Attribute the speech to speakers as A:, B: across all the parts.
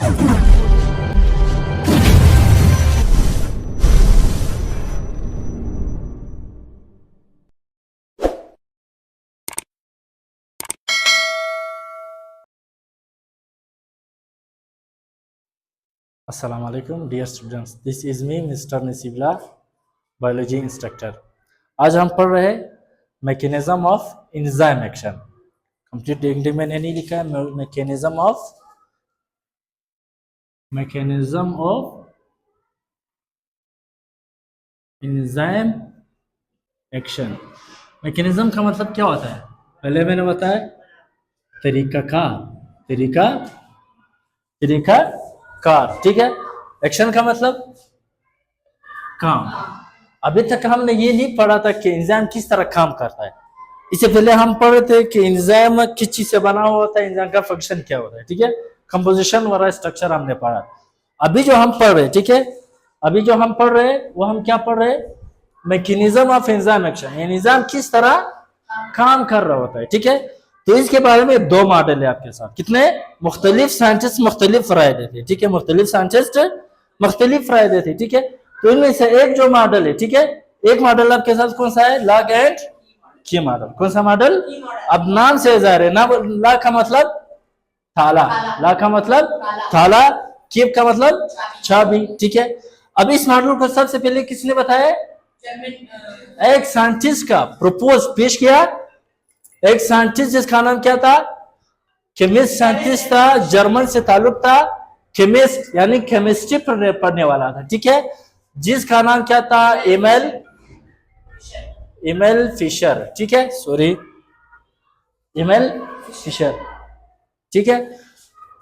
A: Assalamu alaikum dear students, this is me Mr. Nasibullah, biology instructor. आज हम पढ़ रहे हैं mechanism of enzyme action. Complete English में नहीं लिखा है, mechanism of enzyme action. Mechanism का मतलब क्या होता है? पहले मैंने बताया तरीका कार, ठीक है। एक्शन का मतलब काम। अभी तक हमने ये नहीं पढ़ा था कि एंजाइम किस तरह काम करता है। इससे पहले हम पढ़ रहे थे कि एंजाइम किस चीज से बना हुआ होता है, एंजाइम का फंक्शन क्या होता है, ठीक है। कंपोजिशन वाला स्ट्रक्चर हमने पढ़ा। अभी जो हम पढ़ रहे, ठीक है, अभी जो हम पढ़ रहे वो हम क्या पढ़ रहे? Mechanism of enzyme action. Enzyme किस तरह काम कर रहा होता है, ठीक है। तो इसके बारे में दो मॉडल है आपके साथ। कितने? मुख्तलिफ साइंटिस्ट मुख्तलिफ राय देते, ठीक है। मुख्तलिफ साइंटिस्ट मुख्तलिफ राय देते, ठीक है। तो इनमें से एक जो मॉडल है, ठीक है, एक मॉडल आपके साथ कौन सा है? लॉक एंड की मॉडल। कौन सा मॉडल? अब नाम से जाहिर है ना, लॉक का मतलब ताला, लॉक का मतलब ताला, कीप का मतलब चाबी, ठीक है। अब इस मॉडल को सबसे पहले किसने बताया? एक साइंटिस्ट का प्रपोज पेश किया। एक साइंटिस्ट जिसका नाम क्या था? केमिस्ट साइंटिस्ट था, जर्मन से ताल्लुक था। केमिस्ट यानी केमिस्ट्री पढ़ने वाला था, ठीक है, जिसका नाम क्या था? एमएल फिशर, ठीक है, सॉरी, एमएल फिशर, ठीक है।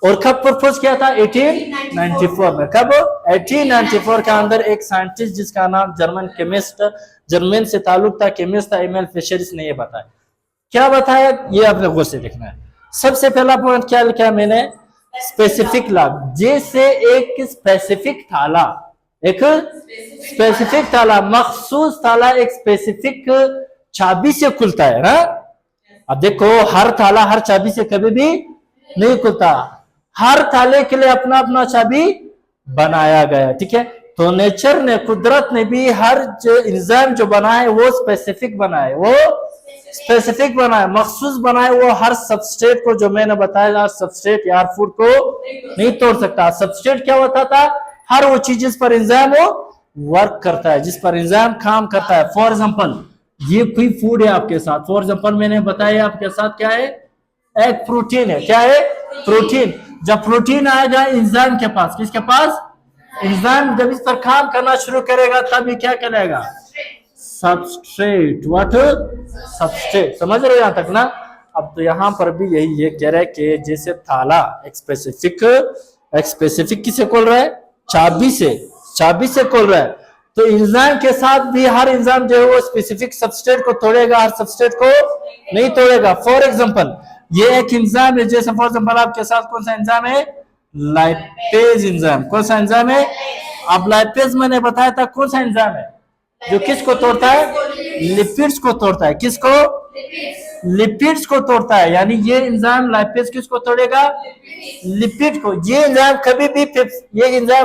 A: और कब प्रपोज किया था? 1894 में। कब? 1894 के अंदर एक साइंटिस्ट जिसका नाम जर्मन से ताल्लुक था, केमिस्ट था, एमएल फिशर, इसने ये बताया। क्या बताया ये आपने गौर से देखना है। सबसे पहला पॉइंट क्या लिखा मैंने? Specific lock. जैसे एक स्पेसिफिक ताला, मखसूस ताला एक स्पेसिफिक चाबी से खुलता है ना। अब देखो, हर ताला हर चाबी से कभी भी नहीं खुलता। हर ताले के लिए अपना अपना चाबी बनाया गया, ठीक है। तो नेचर ने, कुदरत ने भी हर जो एंजाइम जो बना है वो स्पेसिफिक बना है, मखसूस बनाए। वो हर सबस्ट्रेट को, जो मैंने बताया, सबस्ट्रेट यार फूड को नहीं तोड़ सकता। सबस्ट्रेट क्या होता था? हर वो चीज जिस पर एंजाइम वो वर्क करता है, जिस पर एंजाइम काम करता है। फॉर एग्जांपल, ये कोई फूड है आपके साथ। फॉर एग्जांपल मैंने बताया आपके साथ क्या है? एक प्रोटीन है। क्या है? प्रोटीन। जब प्रोटीन आएगा एंजाइम के पास, किसके पास? एंजाइम जब इस पर काम करना शुरू करेगा तब ये क्या करेगा? सबस्ट्रेट। व्हाट? सबस्ट्रेट। समझ रहे हो यहां तक ना? अब तो यहां पर भी यही ये कह रहा है कि जैसे ताला एक स्पेसिफिक किसे खोल रहा है? चाबी से खोल रहा है। तो एंजाइम के साथ भी हर एंजाइम जो है वो स्पेसिफिक सबस्ट्रेट को तोड़ेगा, हर सबस्ट्रेट को नहीं तोड़ेगा। फॉर एग्जांपल, ये एक एंजाइम है, जैसे फॉर एग्जांपल आपके साथ कौन सा एंजाइम है? Lipase enzyme. कौन सा एंजाइम है? अब लाइपेज मैंने बताया था कौन सा एंजाइम है जो किसको तोड़ता है? लिपिड्स को तोड़ता है। किसको? लिपिड्स को तोड़ता है। यानी ये एंजाइम लाइपेज किसको तोड़ेगा? लिपिड को। ये एंजाइम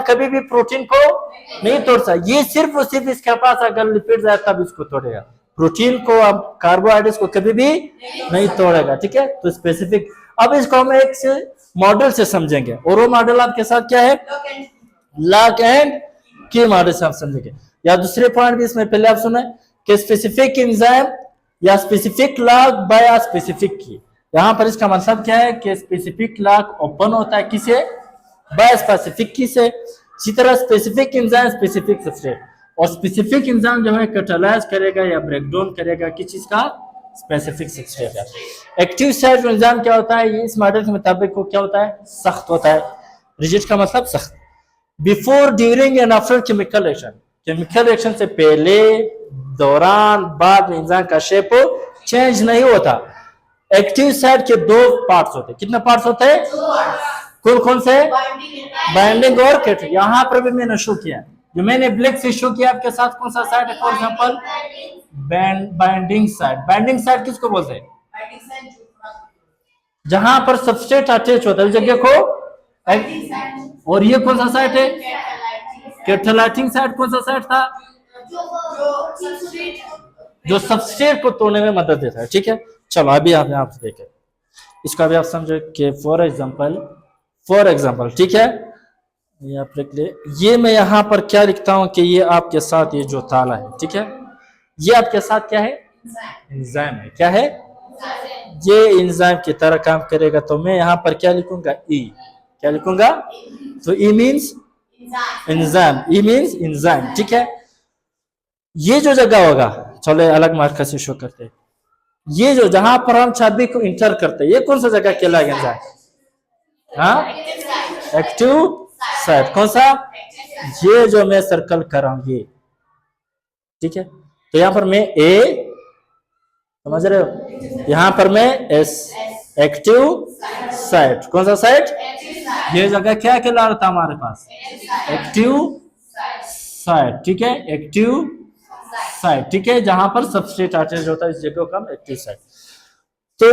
A: कभी भी प्रोटीन को नहीं तोड़ सकता। ये सिर्फ और सिर्फ इसके पास अगर लिपिड्स आए तब इसको तोड़ेगा। प्रोटीन को, अब कार्बोहाइड्रेट्स को कभी भी नहीं तोड़ेगा, ठीक है। तो स्पेसिफिक। अब इसको हम एक मॉडल से समझेंगे, और वो मॉडल आपके साथ क्या है? लॉक एंड की मॉडल से आप समझेंगे। या दूसरे पॉइंट भी इसमें पहले आप सुने कि स्पेसिफिक एंजाइम या specific lock bye a specific की। यहां पर इसका मतलब क्या है कि स्पेसिफिक लॉक ओपन होता है किसे? बाय स्पेसिफिक की से। इसी तरह स्पेसिफिक एंजाइम स्पेसिफिक सबस्ट्रेट, और स्पेसिफिक एंजाइम जो है कैटालाइज करेगा या ब्रेकडाउन करेगा किस चीज का? स्पेसिफिक सबस्ट्रेट है। एक्टिव साइट एंजाइम क्या होता है? ये इस मॉडल के मुताबिक को क्या होता है? सख्त होता है। रिजिड का मतलब सख्त। Before, during and after chemical reaction से पहले, दौरान, बाद में एंजाइम का शेप चेंज नहीं होता। एक्टिव साइट के दो पार्ट्स होते हैं। कितने पार्ट्स होते हैं? कौन कौन से? बाइंडिंग और कैटलिस्ट। यहां पर भी मैंने शो किया, जो मैंने ब्लैक से शो किया आपके साथ, कौन सा साइड है? For example binding side. Binding side किसको बोलते हैं? जहां पर सबस्ट्रेट अटैच होता है उस जगह को और ये कौन सा साइट है? कैटालाइटिंग साइट कौन सा साइट था? जो सबस्ट्रेट को तोड़ने में मदद देता है। ठीक है, चलो अभी आप यहाँ पे देखें, इसका भी आप समझो कि फॉर एग्जाम्पल, ठीक है, ये आप लिख ले। ये मैं यहाँ पर क्या लिखता हूँ कि ये आपके साथ ये जो ताला है, ठीक है, ये आपके साथ क्या है? एंजाइम है। क्या है? ये एंजाइम की तरह काम करेगा। तो मैं यहाँ पर क्या लिखूंगा? ई। क्या लिखूंगा? तो E means enzyme, E means enzyme. ठीक है, ये जो जगह होगा, चलो अलग मार्कर से शो करते हैं, ये जो जहां पर हम चाबी को इंटर करते हैं, ये कौन सा जगह कहलाएगा एंजाइम? हाँ, एक्टिव साइट। कौन सा? ये जो मैं सर्कल कर रहा हूं ये। ठीक है, तो यहां पर मैं ए, समझ रहे हो, यहां पर मैं एस, एक्टिव साइट। कौन सा साइट? ये जगह क्या कहला रहा था हमारे पास? Active site. ठीक है, एक्टिव साइट। ठीक है, जहां पर सबस्ट्रेट अटैच होता है, इस जगह को हम एक्टिव साइट। तो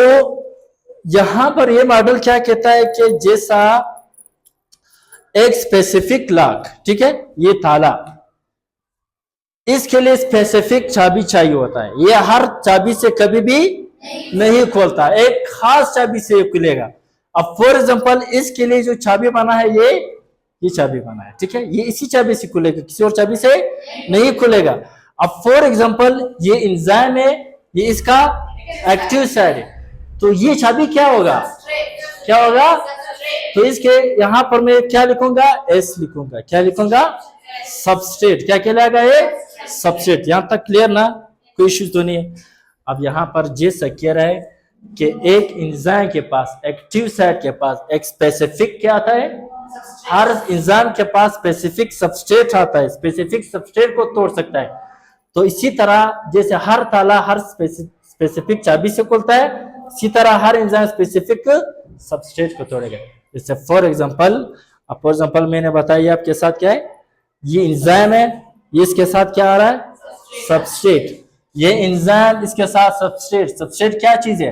A: यहां पर ये मॉडल क्या कहता है कि जैसा एक स्पेसिफिक लॉक, ठीक है, ये ताला, इसके लिए स्पेसिफिक चाबी चाहिए होता है। ये हर चाबी से कभी भी नहीं खोलता, एक खास चाबी से खुलेगा। अब फॉर एग्जांपल इसके लिए जो चाबी बना है, ये चाबी बना है, ठीक है, ये इसी चाबी से खुलेगा, किसी और चाबी से नहीं खुलेगा। अब फॉर एग्जांपल ये एंजाइम है, ये इसका एक्टिव साइड है, तो ये चाबी क्या होगा? क्या होगा? तो इसके यहां पर मैं क्या लिखूंगा? एस लिखूंगा। क्या लिखूंगा? सबस्ट्रेट। क्या कहलाएगा ये? सबस्ट्रेट। यहां तक क्लियर ना? कोई इश्यू तो नहीं है। अब यहां पर जैसा कह रहा है कि एक एंजाइम के पास, एक्टिव साइट के पास एक स्पेसिफिक क्या आता है? हर एंजाइम के पास स्पेसिफिक सबस्ट्रेट आता है, स्पेसिफिक सबस्ट्रेट को तोड़ सकता है। तो इसी तरह जैसे हर ताला हर स्पेसिफिक चाबी से खुलता है, इसी तरह हर एंजाइम स्पेसिफिक सबस्ट्रेट को तोड़ेगा। जैसे फॉर एग्जांपल मैंने बताया आपके साथ क्या है, ये एंजाइम है, ये इसके साथ क्या आ रहा है? सबस्ट्रेट। ये एंजाइम इसके साथ सबस्ट्रेट। सबस्ट्रेट क्या चीज है?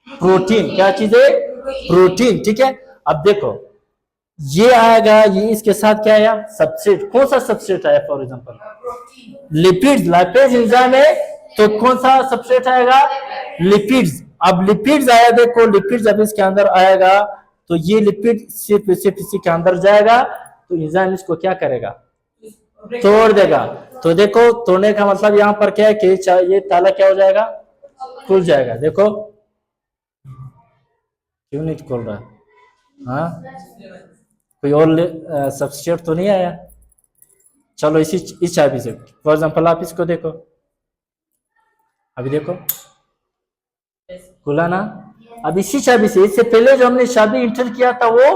A: प्रोटीन। क्या चीज है? प्रोटीन। ठीक है, अब देखो ये आएगा, ये इसके साथ क्या आया? सबस्ट्रेट। कौन सा सबस्ट्रेट आया? For example lipids, lipase enzyme है, तो कौन सा सबस्ट्रेट आएगा? लिपिड्स। अब लिपिड्स आया, देखो लिपिड्स अब इसके अंदर आएगा, तो ये लिपिड सिर्फ इसी के अंदर जाएगा, तो एंजाइम इसको क्या करेगा? तोड़ देगा। तो देखो तोड़ने का मतलब यहाँ पर क्या है कि ये ताला क्या हो जाएगा? खुल जाएगा। देखो क्यों नहीं खोल रहा? हाँ, कोई और सबस्ट्रेट तो नहीं आया? चलो इस चाबी से फॉर एग्जांपल आप इसको देखो, अभी देखो खुला ना? अब इसी चाबी से, इससे पहले जो हमने चाबी इंटर किया था वो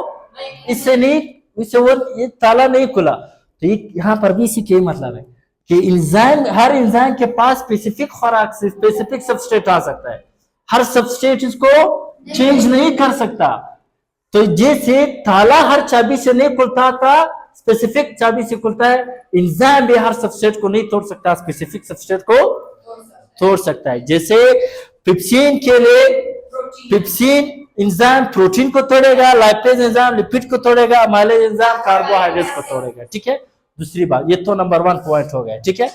A: इससे नहीं, इससे वो ये ताला नहीं खुला। तो ये यहाँ पर भी इसी के मतलब है कि एंजाइम, हर एंजाइम के पास स्पेसिफिक खुराक से स्पेसिफिक सबस्ट्रेट आ सकता है, हर सबस्ट्रेट इसको चेंज नहीं कर सकता। तो जैसे ताला हर चाबी से नहीं खुलता था, स्पेसिफिक चाबी से खुलता है, एंजाइम भी हर सबस्ट्रेट को नहीं तोड़ सकता, स्पेसिफिक सबस्ट्रेट को तोड़ सकता है। जैसे पिप्सिन के लिए, पिप्सिन एंजाइम प्रोटीन को तोड़ेगा, लाइपेज एंजाइम लिपिड को तोड़ेगा, माइलेज एंजाइम कार्बोहाइड्रेट को तोड़ेगा। ठीक है, दूसरी बात, ये तो नंबर 1 पॉइंट हो गया। ठीक है,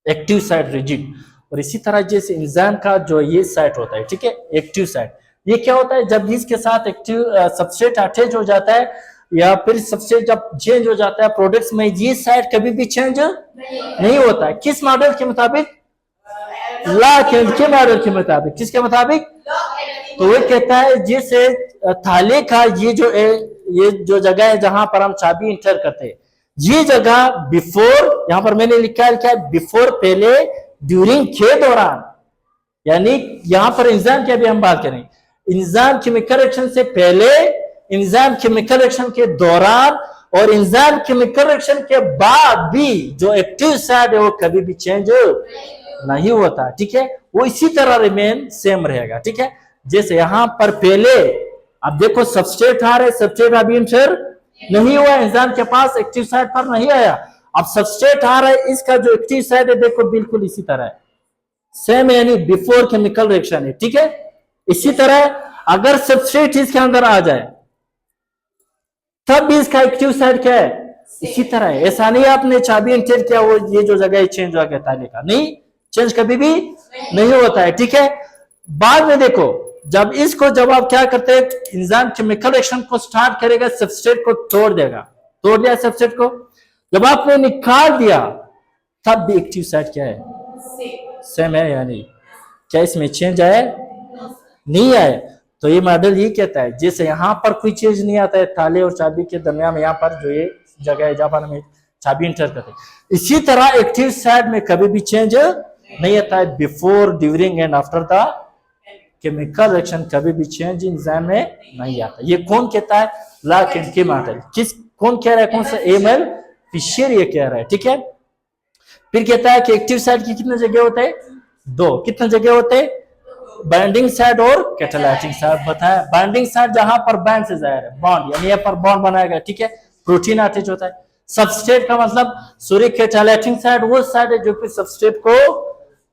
A: एक्टिव साइट, रिजिड। और इसी तरह जैसे एंजाइम का जो ये साइट होता है, ठीक है, एक्टिव साइट, ये क्या होता है? जब इसके साथ एक्टिव सबस्ट्रेट अटैच हो जाता है या फिर सबस्ट्रेट जब चेंज हो जाता है प्रोडक्ट्स में, ये साइट कभी भी चेंज नहीं होता है। किस मॉडल के मुताबिक? लॉक के मॉडल के मुताबिक। किसके मुताबिक? तो वो कहता है जैसे थाले का ये जो जगह है जहां पर हम चाबी इंटर करते हैं, ये जगह बिफोर, यहां पर मैंने लिखा है बिफोर, पहले, ड्यूरिंग के दौरान, यानी यहां पर एंजाइम की अभी हम बात करें, एंजाइम केमिकल रिएक्शन से पहले, एंजाइम केमिकल रिएक्शन के दौरान और एंजाइम केमिकल रिएक्शन के बाद भी जो एक्टिव साइट है वो कभी भी चेंज नहीं होता। ठीक है, वो इसी तरह रिमेन सेम रहेगा। ठीक है, जैसे यहां पर पहले अब देखो सबस्ट्रेट आ रहे, सबस्ट्रेट अभी इंटर नहीं हुआ, एंजाइम के पास एक्टिव साइट पर नहीं आया, अब सबस्ट्रेट आ रहा है, इसका जो एक्टिव साइट है देखो बिल्कुल इसी तरह है, सेम, यानी बिफोर केमिकल रिएक्शन है। ठीक है, इसी तरह अगर सबस्ट्रेट इसके अंदर आ जाए, तब भी इसका एक्टिव साइड क्या है, इसी तरह है। ऐसा नहीं आपने चाबी इंटर किया वो ये जो जगह चेंज हो गया ताले का, नहीं, चेंज कभी भी नहीं होता है, ठीक है। बाद में देखो जब इसको जब आप क्या करते हैं, एंजाइम केमिकल रिएक्शन को स्टार्ट करेगा, सबस्ट्रेट को तोड़ देगा, तोड़ दिया सबस्ट्रेट को, जब आपने निकाल दिया तब भी एक्टिव साइड क्या है, सेम है या नहीं, क्या इसमें चेंज आया, नहीं आया। तो ये मॉडल ये कहता है जैसे यहाँ पर कोई चेंज नहीं आता है ताले और चाबी के दरमियान में, यहाँ पर जो ये जगह है जहां पर हमें चाबी इंटर करते हैं, इसी तरह एक्टिव साइड में कभी भी चेंज नहीं आता है, before, during and after the chemical reaction कभी भी चेंज एंजाइम में नहीं आता। ये कौन कहता है, लॉक एंड की मॉडल, किस कौन कह रहा है, कौन सा, एमएल फिशर ये कह रहा है, ठीक है। फिर कहता है कि एक्टिव साइड की कितने जगह होते हैं, दो, कितने जगह होते हैं, बाइंडिंग साइड और कैटालाइटिंग साइड। बताया बाइंडिंग साइड जहां पर बैंड से जाहिर है बॉन्ड, यानी यहाँ पर बॉन्ड बनाया गया, ठीक है, प्रोटीन अटैच होता है। सबस्ट्रेट का मतलब सॉरी कैटालाइटिंग साइड वो साइड है जो फिर सबस्ट्रेट को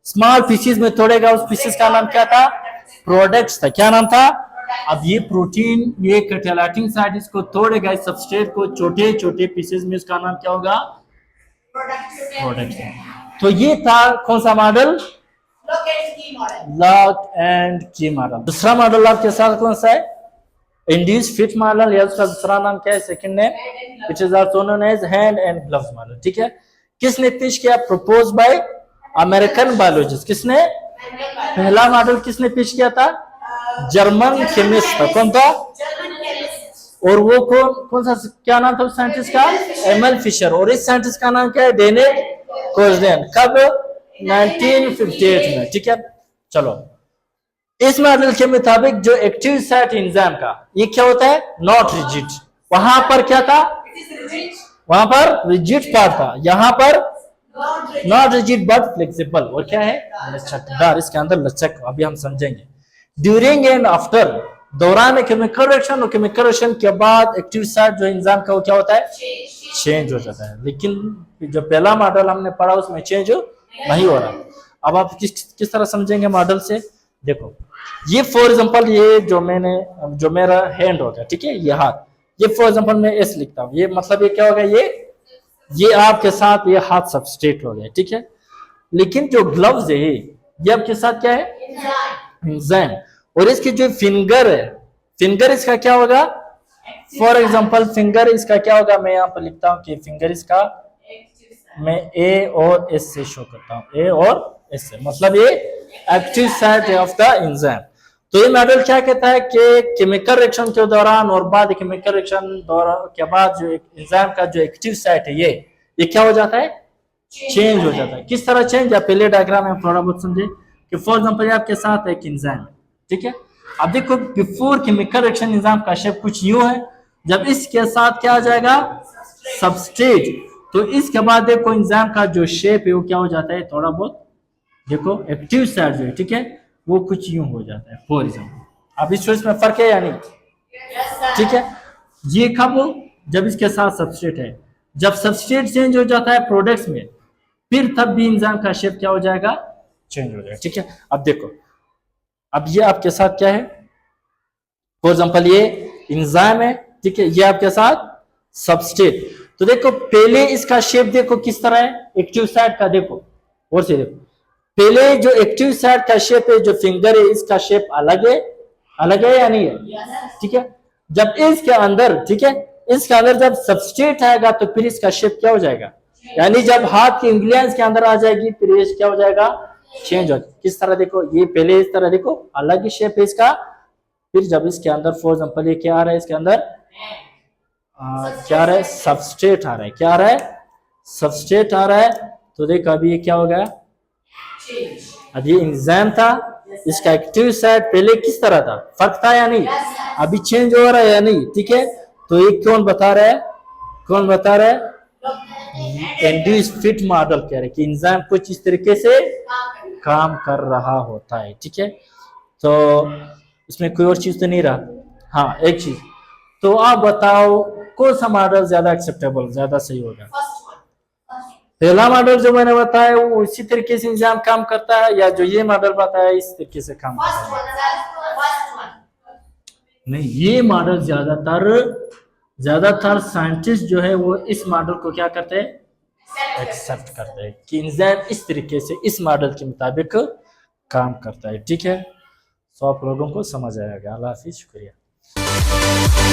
A: स्मॉल पीसेस में तोड़ेगा, उस पीसेस का नाम क्या था, प्रोडक्ट्स था, क्या नाम था। अब ये प्रोटीन ये कैटालाइटिंग साइड इसको तोड़ेगा, इस सबस्ट्रेट को छोटे छोटे पीसेस में, उसका नाम क्या होगा, प्रोडक्ट। तो ये था कौन सा मॉडल, लॉक एंड की मॉडल। दूसरा मॉडल आपके साथ कौन सा है, इंड्यूस फिट मॉडल, या उसका दूसरा नाम क्या है, second name, which is also known as hand and gloves model, ठीक है। किसने पेश किया, प्रपोज बाय अमेरिकन बायोलॉजिस्ट, किसने, पहला मॉडल किसने पेश किया था, जर्मन केमिस्ट था, कौन था, और वो कौन सा, क्या नाम था उस साइंटिस्ट का, एमएल फिशर, और इस साइंटिस्ट का नाम क्या है, डेनिस कोजनेन, कब, 1958 में, ठीक है। चलो इस मॉडल के मुताबिक जो एक्टिव साइट एंजाइम का ये क्या होता है, नॉट रिजिड, वहां पर क्या था, वहां पर रिजिड पार्ट था, यहां पर नॉट रिजिड बट फ्लेक्सिबल, और क्या है, लचकदार, इसके अंदर लचक, अभी हम समझेंगे। ड्यूरिंग एंड आफ्टर, दौरान केमिकल रिएक्शन और केमिकल रिएक्शन के बाद एक्टिव साइट जो एंजाइम का वो क्या होता है, चेंज हो जाता है। लेकिन जो पहला मॉडल हमने पढ़ा उसमें चेंज नहीं हो रहा। अब आप किस तरह समझेंगे मॉडल से, देखो ये फॉर एग्जांपल ये जो मेरा हैंड हो गया, ठीक है, ये हाथ, ये फॉर एग्जांपल मैं एस लिखता हूँ, ये मतलब ये क्या हो गया, ये आपके साथ ये हाथ सबस्ट्रेट हो गया, ठीक है। लेकिन जो ग्लव्स है ये आपके साथ क्या है, एंजाइम, और इसकी जो फिंगर है, फिंगर इसका क्या होगा, फॉर एग्जांपल फिंगर इसका क्या होगा, मैं यहाँ पर लिखता हूँ कि फिंगर इसका मैं ए और एस से शो करता हूँ, ए और एस से, मतलब ये active site of the enzyme. तो ये मॉडल क्या कहता है कि केमिकल रिएक्शन के दौरान और बाद केमिकल रिएक्शन के बाद जो एंजाइम का जो एक्टिव साइट है ये क्या हो जाता है, चेंज हो जाता है। किस तरह चेंज, या पहले डायग्राम में थोड़ा बहुत समझे कि फॉर एग्जांपल आपके साथ एक एंजाइम है, ठीक है। अब देखो बिफोर केमिकल रिएक्शन एंजाइम का शेप कुछ यूं है, जब इसके साथ क्या आ जाएगा, सबस्ट्रेट, तो इसके बाद देखो एंजाइम का जो शेप है वो क्या हो जाता है, थोड़ा बहुत देखो एक्टिव साइड जो है, ठीक है, वो कुछ यूं हो जाता है फॉर एग्जांपल। अब इस में फर्क है या नहीं, ठीक है। ये कब, जब इसके साथ सबस्ट्रेट है, जब सबस्ट्रेट चेंज हो जाता है प्रोडक्ट्स में, फिर तब भी एंजाइम का शेप क्या हो जाएगा, चेंज हो जाएगा, ठीक है। अब देखो अब ये आपके साथ क्या है, फॉर एग्जांपल ये एंजाइम है, ठीक है, ये आपके साथ सबस्ट्रेट। तो देखो पहले इसका शेप देखो किस तरह है, एक्टिव साइड का देखो, और से देखो पहले जो एक्टिव साइड का शेप है, जो फिंगर है, इसका शेप अलग है या नहीं है, ठीक है। जब इसके अंदर, ठीक है, इसके अंदर जब सबस्ट्रेट आएगा तो फिर इसका शेप क्या हो जाएगा, यानी जब हाथ की उंगलियां इसके अंदर आ जाएगी फिर ये क्या हो जाएगा, चेंज हो। किस तरह देखो, ये पहले इस तरह देखो अलग ही शेप है इसका, फिर जब इसके अंदर फॉर एग्जांपल ये क्या आ रहा है, इसके अंदर क्या आ रहा है, सबस्ट्रेट आ रहा है, क्या आ रहा है, सबस्ट्रेट आ रहा है। तो देखो अभी ये क्या हो गया, अब ये एंजाइम था, इसका एक्टिव साइट पहले किस तरह था, फर्क था या नहीं, अभी चेंज हो रहा है या नहीं, ठीक है। तो ये कौन बता रहा है, इंड्यूस फिट मॉडल कह रहे हैं कि एंजाइम कुछ इस तरीके से काम कर रहा होता है, ठीक है। तो इसमें कोई और चीज तो नहीं रहा, हाँ एक चीज, तो आप बताओ कौन सा मॉडल ज्यादा एक्सेप्टेबल, ज्यादा सही होगा, पहला मॉडल जो मैंने बताया वो इसी तरीके से एंजाइम काम करता है, या जो ये मॉडल बताया इस तरीके से काम करता है, नहीं ये मॉडल ज्यादातर ज्यादातर साइंटिस्ट जो है वो इस मॉडल को क्या करते हैं, एक्सेप्ट करते हैं कि एंजाइम इस तरीके से इस मॉडल के मुताबिक काम करता है। ठीक है, तो आप लोगों को समझ आएगा। अल्लाह हाफिज, शुक्रिया।